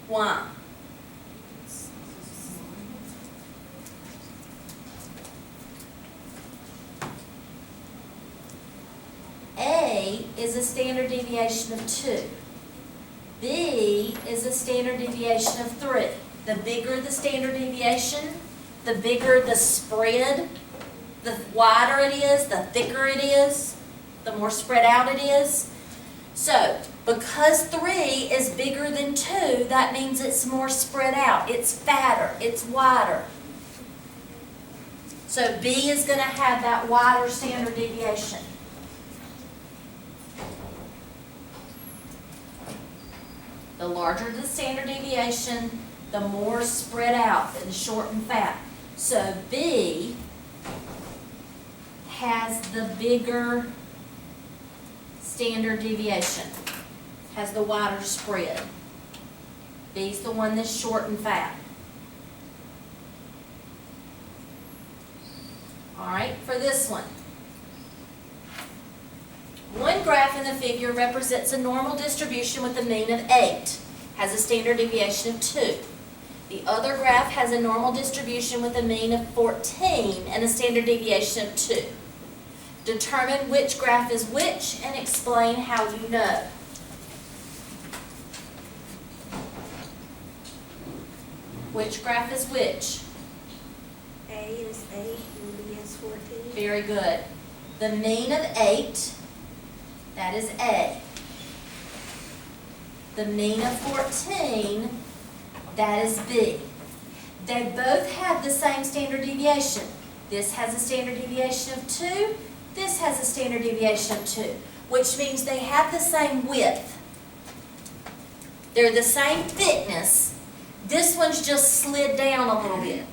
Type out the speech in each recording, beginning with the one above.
Why? A is a standard deviation of 2. B is a standard deviation of 3. The bigger the standard deviation, the bigger the spread, the wider it is, the thicker it is, the more spread out it is. So, because 3 is bigger than 2, that means it's more spread out. It's fatter. It's wider. So, B is going to have that wider standard deviation. The larger the standard deviation, the more spread out and short and fat. So, B has the bigger standard deviation, has the wider spread. B's the one that's short and fat. All right, for this one. One graph in the figure represents a normal distribution with a mean of 8, has a standard deviation of 2. The other graph has a normal distribution with a mean of 14 and a standard deviation of 2. Determine which graph is which and explain how you know. Which graph is which? A is 8 and B is 14. Very good. The mean of 8, that is A. The mean of 14, that is B. They both have the same standard deviation. This has a standard deviation of 2. This has a standard deviation of 2, which means they have the same width. They're the same thickness. This one's just slid down a little bit.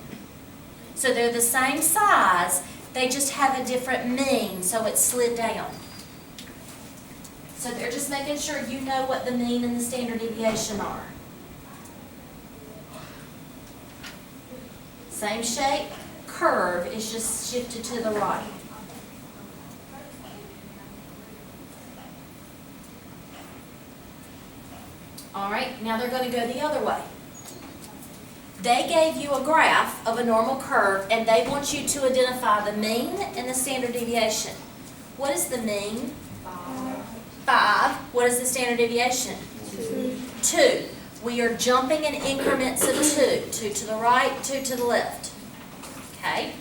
So they're the same size, they just have a different mean, so it's slid down. So they're just making sure you know what the mean and the standard deviation are. Same shape, curve, it's just shifted to the right. All right, now they're going to go the other way. They gave you a graph of a normal curve, and they want you to identify the mean and the standard deviation. What is the mean? 5. What is the standard deviation? 2. We are jumping in increments of 2. 2 to the right, 2 to the left. Okay?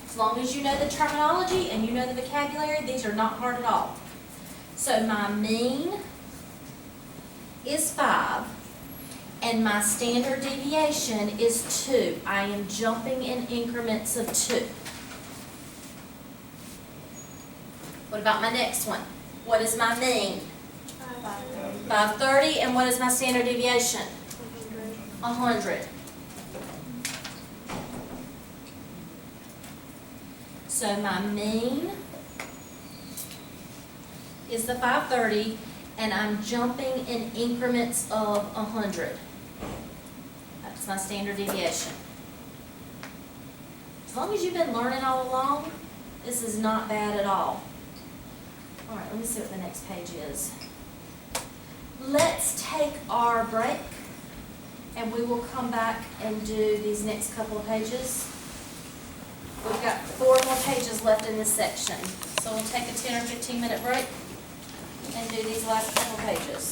As long as you know the terminology and you know the vocabulary, these are not hard at all. So my mean is 5, and my standard deviation is 2. I am jumping in increments of 2. What about my next one? What is my mean? 530, and what is my standard deviation? 100. So my mean is the 530, and I'm jumping in increments of 100. That's my standard deviation. As long as you've been learning all along, this is not bad at all. All right, let me see what the next page is. Let's take our break, and we will come back and do these next couple of pages. We've got 4 more pages left in this section, so we'll take a 10 or 15 minute break and do these last couple pages.